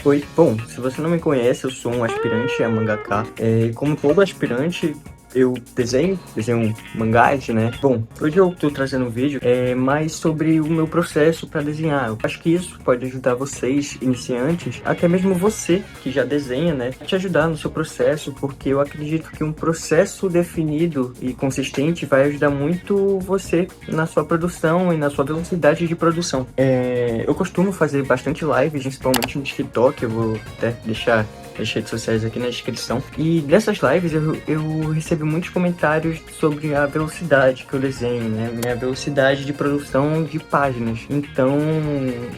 foi? Bom, se você não me conhece, eu sou um aspirante a mangaka. Como todo aspirante, eu desenho mangás, né? Bom, hoje eu tô trazendo um vídeo mais sobre o meu processo para desenhar. Eu acho que isso pode ajudar vocês, iniciantes, até mesmo você que já desenha, né? Te ajudar no seu processo, porque eu acredito que um processo definido e consistente vai ajudar muito você na sua produção e na sua velocidade de produção. Eu costumo fazer bastante lives, principalmente no TikTok, eu vou até deixar as redes sociais aqui na descrição. E nessas lives eu recebo muitos comentários sobre a velocidade que eu desenho, né? Minha velocidade de produção de páginas. Então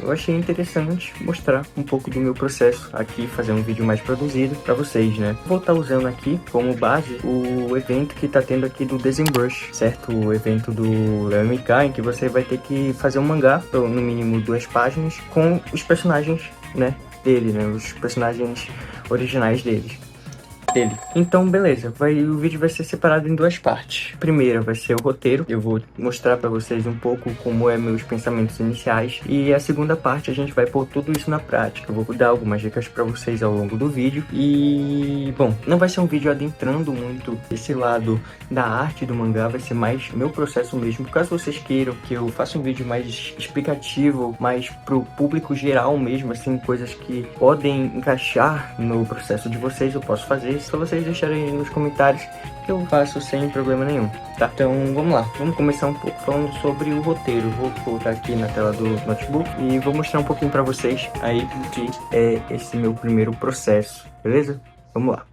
eu achei interessante mostrar um pouco do meu processo aqui, fazer um vídeo mais produzido para vocês, né? Vou estar usando aqui como base o evento que tá tendo aqui do ZenBrush, certo? O evento do Léo MK, em que você vai ter que fazer um mangá, ou no mínimo 2 páginas, com os personagens, né? Dele, né? Os personagens originais dele. Então, beleza. O vídeo vai ser separado em 2 partes. A primeira vai ser o roteiro. Eu vou mostrar pra vocês um pouco como é meus pensamentos iniciais. E a segunda parte a gente vai pôr tudo isso na prática. Eu vou dar algumas dicas pra vocês ao longo do vídeo. E, bom, não vai ser um vídeo adentrando muito esse lado da arte do mangá. Vai ser mais meu processo mesmo. Caso vocês queiram que eu faça um vídeo mais explicativo, mais pro público geral mesmo, assim, coisas que podem encaixar no processo de vocês, eu posso fazer. Só vocês deixarem aí nos comentários que eu faço sem problema nenhum, tá? Então vamos lá, vamos começar um pouco falando sobre o roteiro. Vou colocar aqui na tela do notebook e vou mostrar um pouquinho pra vocês aí o que é esse meu primeiro processo, beleza? Vamos lá.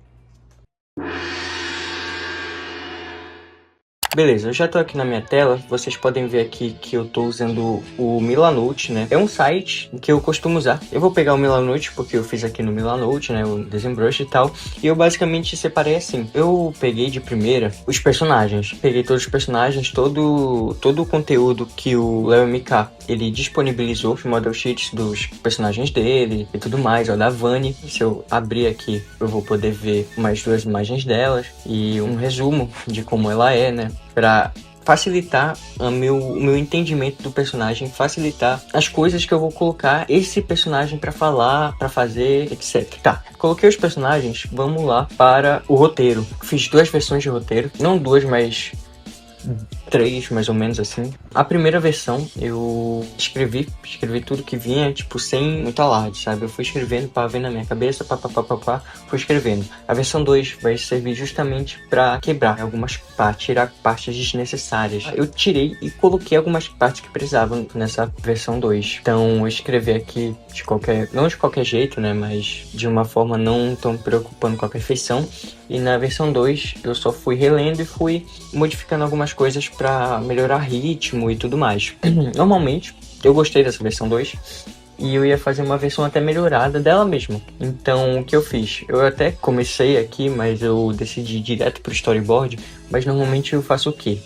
Beleza, eu já tô aqui na minha tela, vocês podem ver aqui que eu tô usando o Milanote, né? É um site que eu costumo usar. Eu vou pegar o Milanote porque eu fiz aqui no Milanote, né? O ZenBrush e tal. E eu basicamente separei assim. Eu peguei de primeira os personagens. Peguei todos os personagens, todo o conteúdo que o Léo MK ele disponibilizou, os model sheets dos personagens dele e tudo mais, ó, da Vani. Se eu abrir aqui, eu vou poder ver mais 2 imagens delas e um resumo de como ela é, né? Para facilitar o meu entendimento do personagem, facilitar as coisas que eu vou colocar esse personagem para falar, para fazer, etc. Tá, coloquei os personagens, vamos lá para o roteiro. Fiz 2 versões de roteiro, não 2, mas 3, mais ou menos assim. A primeira versão eu escrevi tudo que vinha, tipo, sem muito alarde, sabe? Eu fui escrevendo para ver na minha cabeça, fui escrevendo. A versão 2 vai servir justamente para quebrar algumas partes, tirar partes desnecessárias. Eu tirei e coloquei algumas partes que precisavam nessa versão 2. Então eu escrevi aqui não de qualquer jeito, né? Mas de uma forma não tão preocupando com a perfeição. E na versão 2 eu só fui relendo e fui modificando algumas coisas para melhorar ritmo e tudo mais. Normalmente eu gostei dessa versão 2 e eu ia fazer uma versão até melhorada dela mesmo. Então o que eu fiz? Eu até comecei aqui, mas eu decidi ir direto pro storyboard. Mas normalmente eu faço o quê?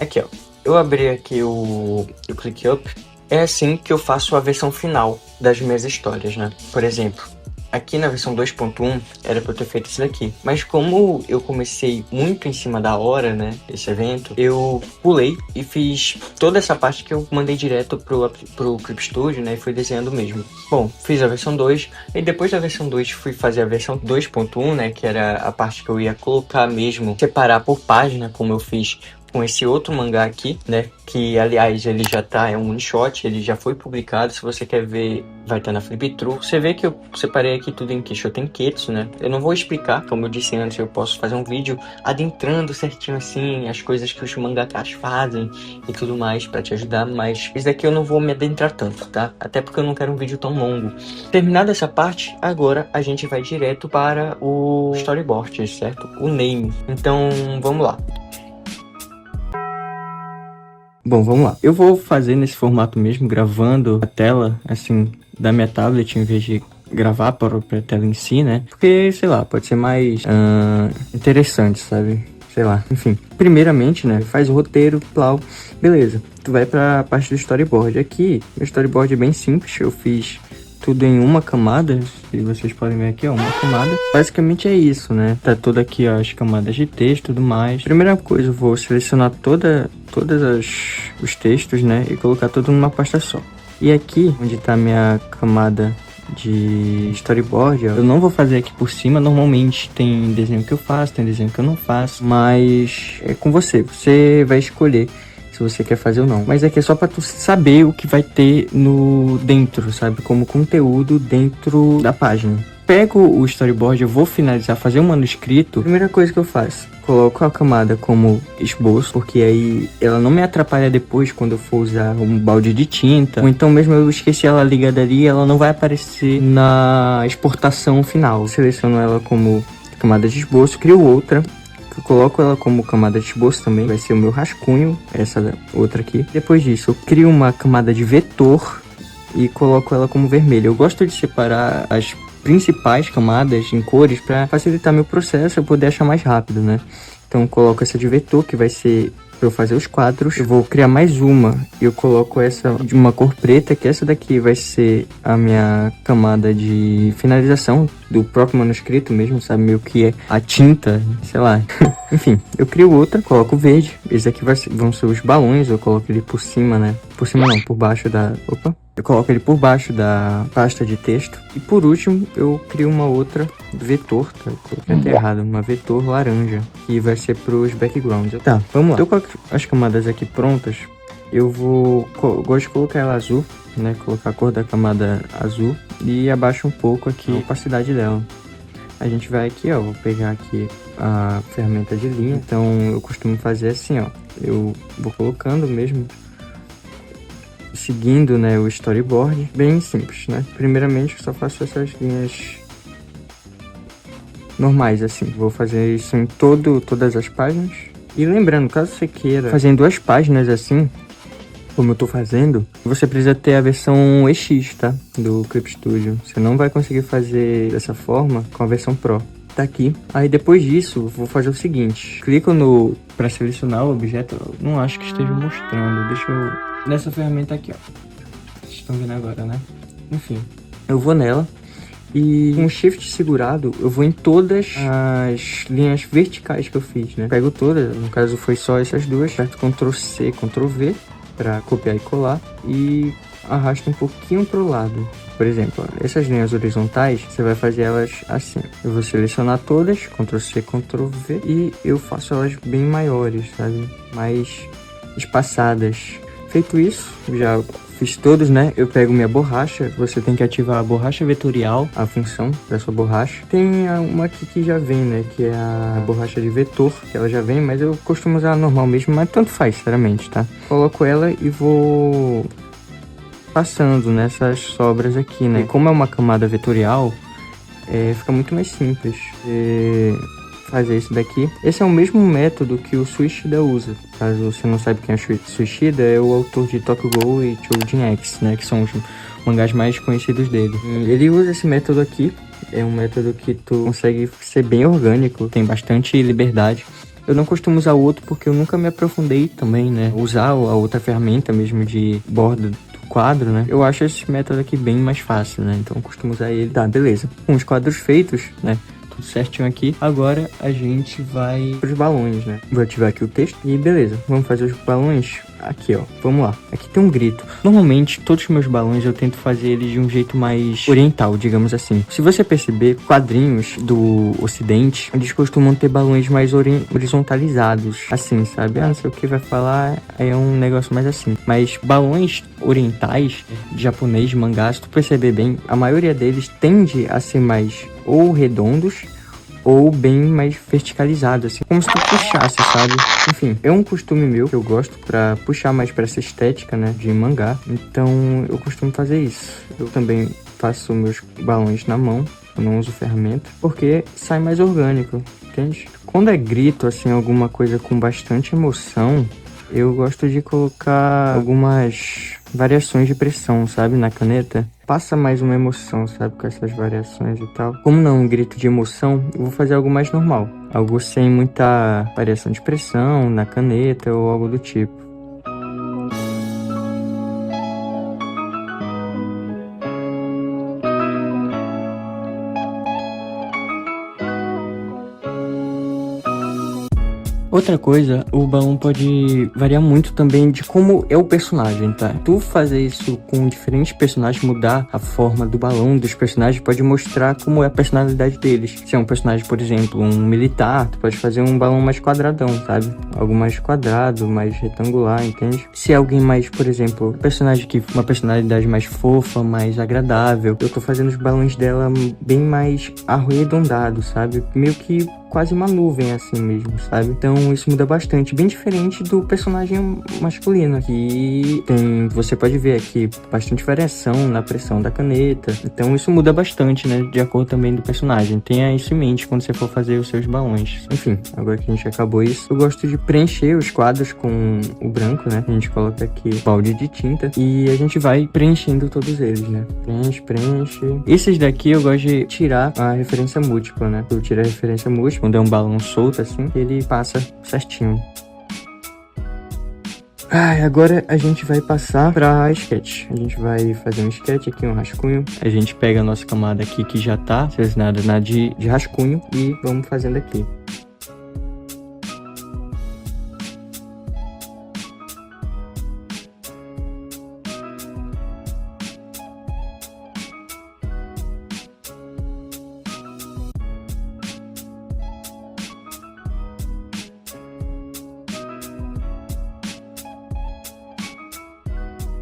Aqui, ó. Eu abri aqui o ClickUp. É assim que eu faço a versão final das minhas histórias, né? Por exemplo, aqui na versão 2.1 era pra eu ter feito isso daqui. Mas como eu comecei muito em cima da hora, né, esse evento, eu pulei e fiz toda essa parte que eu mandei direto pro Clip Studio, né, e fui desenhando mesmo. Bom, fiz a versão 2, e depois da versão 2 fui fazer a versão 2.1, né, que era a parte que eu ia colocar mesmo, separar por página, como eu fiz com esse outro mangá aqui, né, que aliás ele já tá, é um one shot, ele já foi publicado. Se você quer ver, vai estar na Fliptrue. Você vê que eu separei aqui tudo em Kisho Tenketsu, né. Eu não vou explicar, como eu disse antes, eu posso fazer um vídeo adentrando certinho assim as coisas que os mangakas fazem e tudo mais pra te ajudar, mas isso daqui eu não vou me adentrar tanto, tá? Até porque eu não quero um vídeo tão longo. Terminada essa parte, agora a gente vai direto para o storyboard, certo? O name. Então, vamos lá. Bom, vamos lá. Eu vou fazer nesse formato mesmo, gravando a tela, assim, da minha tablet, em vez de gravar para a tela em si, né? Porque, sei lá, pode ser mais interessante, sabe? Sei lá, enfim. Primeiramente, né, faz o roteiro, plau, beleza. Tu vai pra parte do storyboard. Aqui, o storyboard é bem simples, eu fiz tudo em uma camada, se vocês podem ver aqui, ó, uma camada. Basicamente é isso, né? Tá tudo aqui, ó, as camadas de texto e tudo mais. Primeira coisa, eu vou selecionar todos os textos, né? E colocar tudo numa pasta só. E aqui, onde tá a minha camada de storyboard, ó, eu não vou fazer aqui por cima. Normalmente tem desenho que eu faço, tem desenho que eu não faço, mas é com você. Você vai escolher se você quer fazer ou não. Mas aqui é só pra tu saber o que vai ter no dentro, sabe? Como conteúdo dentro da página. Pego o storyboard, eu vou finalizar, fazer um manuscrito. Primeira coisa que eu faço, coloco a camada como esboço, porque aí ela não me atrapalha depois quando eu for usar um balde de tinta. Ou então mesmo eu esqueci ela ligada ali, ela não vai aparecer na exportação final. Seleciono ela como camada de esboço, crio outra. Eu coloco ela como camada de esboço também, vai ser o meu rascunho, essa outra aqui. Depois disso, eu crio uma camada de vetor e coloco ela como vermelho. Eu gosto de separar as principais camadas em cores para facilitar meu processo, eu poder achar mais rápido, né? Então eu coloco essa de vetor, que vai ser para eu fazer os quadros. Eu vou criar mais uma e eu coloco essa de uma cor preta, que essa daqui vai ser a minha camada de finalização do próprio manuscrito mesmo, sabe? Meio que é a tinta, sei lá. Enfim, eu crio outra, coloco verde. Esses aqui vão ser os balões, eu coloco ele por cima, né? Por cima não, por baixo da... Opa! Eu coloco ele por baixo da pasta de texto. E por último, eu crio uma outra vetor, tá? Eu coloquei até errado, uma vetor laranja, que vai ser pros backgrounds. Tá, vamos lá. Tô com as camadas aqui prontas. Eu gosto de colocar ela azul, né? Colocar a cor da camada azul e abaixo um pouco aqui a opacidade dela. A gente vai aqui, ó, vou pegar aqui a ferramenta de linha. Então eu costumo fazer assim, ó. Eu vou colocando mesmo, seguindo, né, o storyboard, bem simples, né? Primeiramente eu só faço essas linhas normais, assim. Vou fazer isso em todas as páginas. E lembrando, caso você queira fazer em 2 páginas assim, como eu tô fazendo, você precisa ter a versão EX, tá? Do Clip Studio. Você não vai conseguir fazer dessa forma com a versão Pro. Tá aqui. Aí depois disso, vou fazer o seguinte. Clico para selecionar o objeto. Eu não acho que esteja mostrando. Deixa eu... Nessa ferramenta aqui, ó. Vocês estão vendo agora, né? Enfim, eu vou nela. E com o Shift segurado, eu vou em todas as linhas verticais que eu fiz, né? Pego todas, no caso foi só essas duas. Aperto Ctrl C, Ctrl V para copiar e colar. E arrasto um pouquinho pro lado. Por exemplo, essas linhas horizontais, você vai fazer elas assim. Eu vou selecionar todas, Ctrl C, Ctrl V. E eu faço elas bem maiores, sabe? Mais espaçadas. Feito isso, já fiz todos, né? Eu pego minha borracha. Você tem que ativar a borracha vetorial, a função da sua borracha. Tem uma aqui que já vem, né? Que é a borracha de vetor, que ela já vem, mas eu costumo usar a normal mesmo, mas tanto faz, sinceramente, tá? Coloco ela e vou passando nessas sobras aqui, né? E como é uma camada vetorial, fica muito mais simples fazer isso daqui. Esse é o mesmo método que o Suishida usa. Caso você não saiba quem é o Suishida, é o autor de Tokyo Ghoul e Choujin X, né? Que são os mangás mais conhecidos dele. Ele usa esse método aqui. É um método que tu consegue ser bem orgânico, tem bastante liberdade. Eu não costumo usar o outro porque eu nunca me aprofundei também, né? Usar a outra ferramenta mesmo de borda do quadro, né? Eu acho esse método aqui bem mais fácil, né? Então eu costumo usar ele. Tá, beleza. Com os quadros feitos, né? Tudo certinho aqui. Agora a gente vai para os balões, né? Vou ativar aqui o texto e beleza. Vamos fazer os balões aqui, ó. Vamos lá. Aqui tem um grito. Normalmente, todos os meus balões eu tento fazer eles de um jeito mais oriental, digamos assim. Se você perceber, quadrinhos do ocidente, eles costumam ter balões mais horizontalizados, assim, sabe? Ah, não sei o que vai falar, é um negócio mais assim. Mas balões orientais, de japonês, de mangá, se tu perceber bem, a maioria deles tende a ser mais ou redondos ou bem mais verticalizados, assim, como se tu puxasse, sabe? Enfim, é um costume meu que eu gosto pra puxar mais pra essa estética, né, de mangá. Então eu costumo fazer isso. Eu também faço meus balões na mão, eu não uso ferramenta, porque sai mais orgânico, entende? Quando é grito, assim, alguma coisa com bastante emoção, eu gosto de colocar algumas variações de pressão, sabe, na caneta. Passa mais uma emoção, sabe, com essas variações e tal. Como não é um grito de emoção, eu vou fazer algo mais normal. Algo sem muita variação de pressão na caneta ou algo do tipo. Outra coisa, o balão pode variar muito também de como é o personagem, tá? Tu fazer isso com diferentes personagens, mudar a forma do balão dos personagens, pode mostrar como é a personalidade deles. Se é um personagem, por exemplo, um militar, tu pode fazer um balão mais quadradão, sabe? Algo mais quadrado, mais retangular, entende? Se é alguém mais, por exemplo, um personagem que uma personalidade mais fofa, mais agradável, eu tô fazendo os balões dela bem mais arredondados, sabe? Meio que quase uma nuvem assim mesmo, sabe? Então isso muda bastante, bem diferente do personagem masculino, que tem, você pode ver aqui bastante variação na pressão da caneta. Então isso muda bastante, né, de acordo também do personagem. Tenha isso em mente quando você for fazer os seus balões. Enfim, agora que a gente acabou isso, eu gosto de preencher os quadros com o branco, né? A gente coloca aqui balde de tinta e a gente vai preenchendo todos eles, né? Preenche, preenche. Esses daqui eu gosto de tirar a referência múltipla, né? Eu tiro a referência múltipla quando é um balão solto assim, ele passa certinho. Agora a gente vai passar pra sketch. A gente vai fazer um sketch aqui, um rascunho. A gente pega a nossa camada aqui que já tá selecionada na de rascunho e vamos fazendo aqui.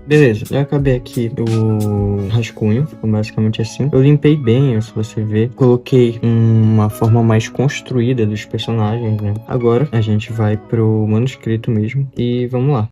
Beleza, eu acabei aqui o rascunho, ficou basicamente assim. Eu limpei bem, se você ver. Coloquei uma forma mais construída dos personagens, né? Agora a gente vai pro manuscrito mesmo e vamos lá.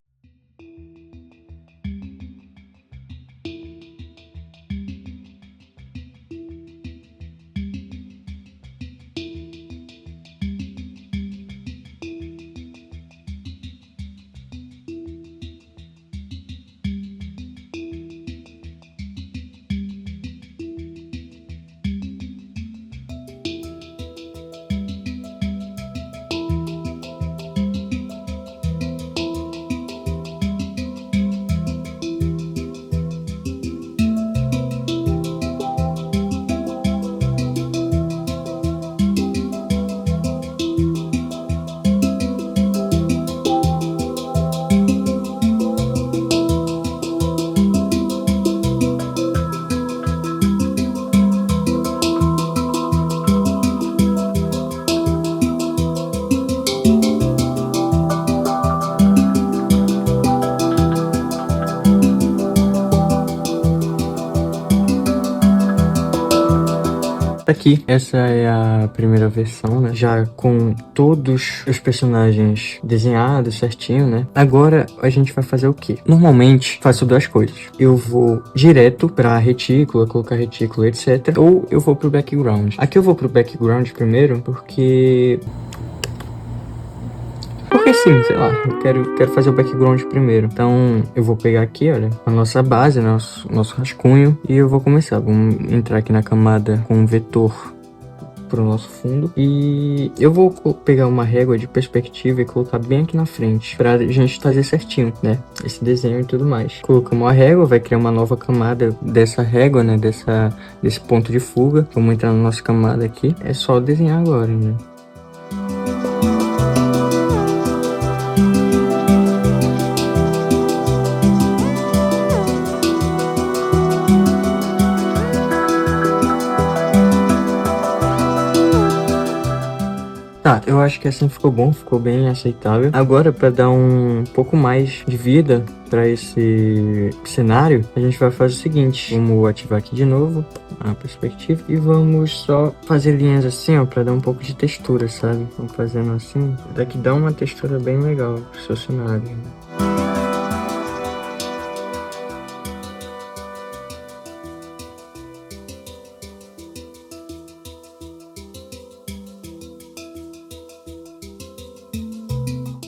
Aqui, essa é a primeira versão, né? Já com todos os personagens desenhados certinho, né? Agora a gente vai fazer o quê? Normalmente faço duas coisas. Eu vou direto pra retícula, colocar retícula, etc. Ou eu vou pro background. Aqui eu vou pro background primeiro porque sim, sei lá, eu quero fazer o background primeiro. Então, eu vou pegar aqui, olha, a nossa base, nosso rascunho. E eu vou começar. Vamos entrar aqui na camada com um vetor pro nosso fundo. E eu vou pegar uma régua de perspectiva e colocar bem aqui na frente, pra gente fazer certinho, né? Esse desenho e tudo mais. Colocamos a régua, vai criar uma nova camada dessa régua, né? Desse ponto de fuga. Vamos entrar na nossa camada aqui. É só desenhar agora, né? Tá, eu acho que assim ficou bom, ficou bem aceitável. Agora, para dar um pouco mais de vida para esse cenário, a gente vai fazer o seguinte: vamos ativar aqui de novo a perspectiva e vamos só fazer linhas assim, ó, para dar um pouco de textura, sabe? Vamos fazendo assim, daqui dá uma textura bem legal pro seu cenário.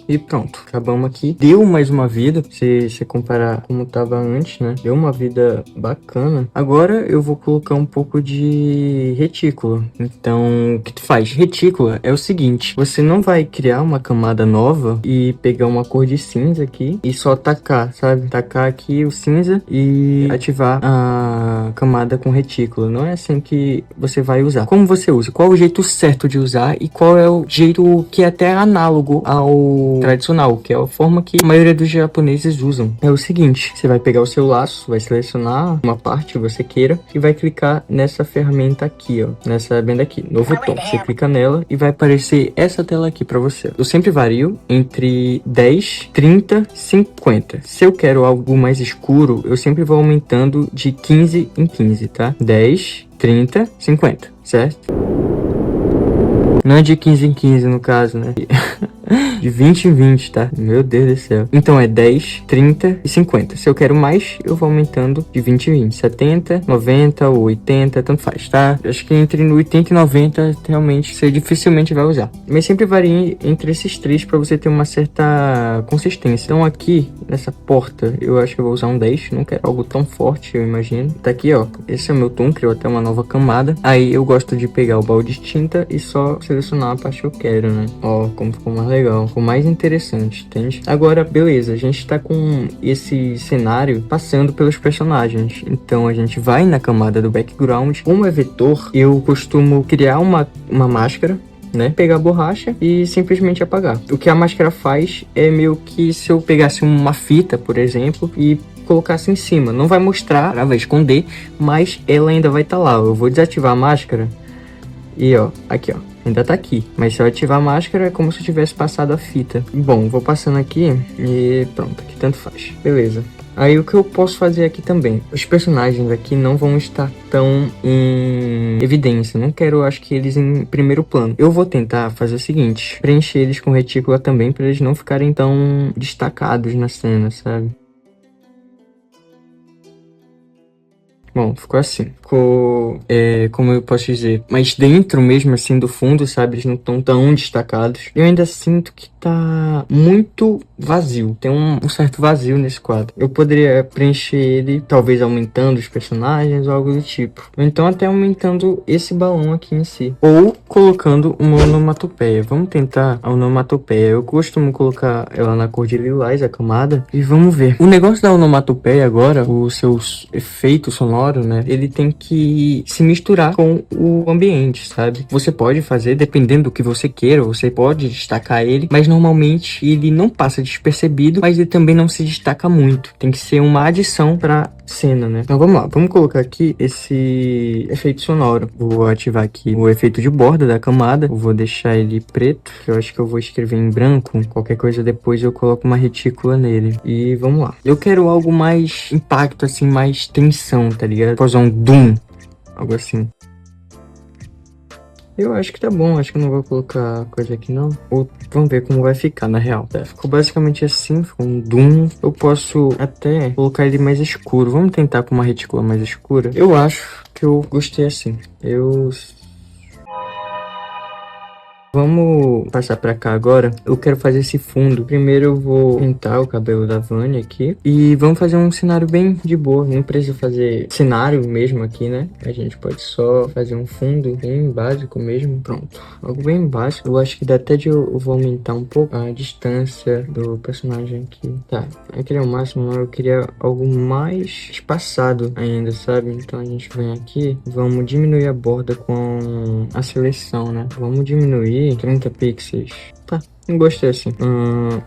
E pronto, acabamos aqui. Deu mais uma vida, se você comparar como tava antes, né? Deu uma vida bacana. Agora eu vou colocar um pouco de retícula. Então, o que tu faz? Retícula é o seguinte, você não vai criar uma camada nova e pegar uma cor de cinza aqui e só tacar, sabe? Tacar aqui o cinza e ativar a camada com retícula. Não é assim que você vai usar. Como você usa? Qual é o jeito certo de usar e qual é o jeito que é até análogo ao tradicional, que é a forma que a maioria dos japoneses usam. É o seguinte, você vai pegar o seu laço, vai selecionar uma parte que você queira e vai clicar nessa ferramenta aqui, ó, nessa benda aqui, novo tom. Você clica nela e vai aparecer essa tela aqui pra você. Eu sempre vario entre 10, 30, 50. Se eu quero algo mais escuro, eu sempre vou aumentando de 15 em 15, tá? 10, 30, 50, certo? Não é de 15 em 15 no caso, né? De 20 em 20, tá? Meu Deus do céu. Então é 10, 30 e 50. Se eu quero mais, eu vou aumentando de 20 em 20. 70, 90 ou 80, tanto faz, tá? Acho que entre 80 e 90, realmente, você dificilmente vai usar. Mas sempre varia entre esses três pra você ter uma certa consistência. Então aqui, nessa porta, eu acho que eu vou usar um 10. Não quero algo tão forte, eu imagino. Tá aqui, ó. Esse é o meu tom, criou até uma nova camada. Aí eu gosto de pegar o balde de tinta e só selecionar a parte que eu quero, né? Ó, como ficou mais legal, ficou mais interessante, entende? Agora, beleza, a gente tá com esse cenário passando pelos personagens, então a gente vai na camada do background. Como é vetor, eu costumo criar uma máscara, né? Pegar a borracha e simplesmente apagar. O que a máscara faz é meio que se eu pegasse uma fita, por exemplo, e colocasse em cima, não vai mostrar, vai esconder, mas ela ainda vai estar lá. Eu vou desativar a máscara e ó, aqui ó, ainda tá aqui. Mas se eu ativar a máscara é como se eu tivesse passado a fita. Bom, vou passando aqui e pronto, aqui tanto faz. Beleza. Aí o que eu posso fazer aqui também, os personagens aqui não vão estar tão em evidência, não quero, acho que eles em primeiro plano. Eu vou tentar fazer o seguinte, preencher eles com retícula também, para eles não ficarem tão destacados na cena, sabe? Bom, ficou assim. Ficou, como eu posso dizer, mas dentro mesmo assim do fundo, sabe? Eles não estão tão destacados. Eu ainda sinto que tá muito vazio. Tem um certo vazio nesse quadro. Eu poderia preencher ele, talvez aumentando os personagens ou algo do tipo. Ou então até aumentando esse balão aqui em si. Ou colocando uma onomatopeia. Vamos tentar a onomatopeia. Eu costumo colocar ela na cor de lilás, a camada. E vamos ver. O negócio da onomatopeia agora, o seu efeito sonoro, né? Ele tem que se misturar com o ambiente, sabe? Você pode fazer, dependendo do que você queira, você pode destacar ele, mas normalmente ele não passa despercebido, mas ele também não se destaca muito. Tem que ser uma adição pra cena, né? Então vamos lá, vamos colocar aqui esse efeito sonoro. Vou ativar aqui o efeito de borda da camada. Eu vou deixar ele preto, que eu acho que eu vou escrever em branco. Qualquer coisa depois eu coloco uma retícula nele. E vamos lá. Eu quero algo mais impacto, assim, mais tensão, tá ligado? Posso usar um doom, algo assim. Eu acho que tá bom, acho que eu não vou colocar coisa aqui não. Ou vamos ver como vai ficar na real. Tá, ficou basicamente assim, ficou um doom. Eu posso até colocar ele mais escuro. Vamos tentar com uma retícula mais escura. Eu acho que eu gostei assim. Vamos passar pra cá agora. Eu quero fazer esse fundo. Primeiro eu vou pintar o cabelo da Vânia aqui. E vamos fazer um cenário bem de boa. Não precisa fazer cenário mesmo aqui, né? A gente pode só fazer um fundo bem básico mesmo. Pronto. Algo bem básico. Eu acho que dá até de eu vou aumentar um pouco a distância do personagem aqui. Tá. Aquele é o máximo. Eu queria algo mais espaçado ainda, sabe? Então a gente vem aqui. Vamos diminuir a borda com a seleção, né? Vamos diminuir 30 pixels. Tá, não gostei assim.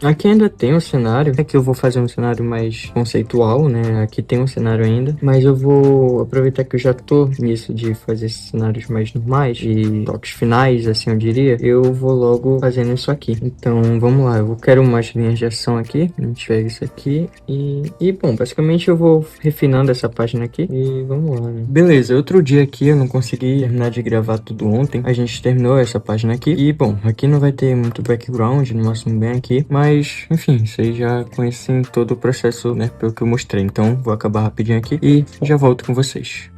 Aqui ainda tem um cenário. Aqui eu vou fazer um cenário mais conceitual, né? Aqui tem um cenário ainda. Mas eu vou aproveitar que eu já tô nisso de fazer esses cenários mais normais. De toques finais, assim eu diria. Eu vou logo fazendo isso aqui. Então, vamos lá. Eu quero umas linhas de ação aqui. A gente pega isso aqui. E bom, basicamente eu vou refinando essa página aqui. E vamos lá, né? Beleza, outro dia aqui eu não consegui terminar de gravar tudo ontem. A gente terminou essa página aqui. E bom, aqui não vai ter muito background, no máximo bem aqui, mas enfim, vocês já conhecem todo o processo, né, pelo que eu mostrei. Então vou acabar rapidinho aqui e já volto com vocês.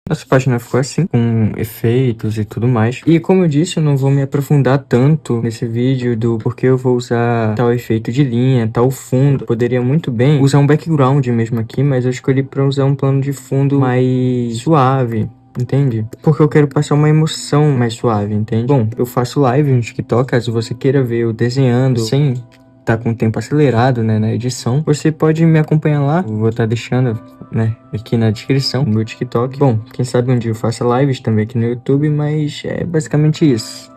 Nossa página ficou assim, com efeitos e tudo mais. E como eu disse, eu não vou me aprofundar tanto nesse vídeo do porquê eu vou usar tal efeito de linha, tal fundo. Poderia muito bem usar um background mesmo aqui, mas eu escolhi para usar um plano de fundo mais suave. Entende? Porque eu quero passar uma emoção mais suave, entende? Bom, eu faço live no TikTok, caso você queira ver eu desenhando sem tá com o tempo acelerado, né, na edição. Você pode me acompanhar lá, eu vou estar deixando, né, aqui na descrição, no meu TikTok. Bom, quem sabe um dia eu faça lives também aqui no YouTube, mas é basicamente isso.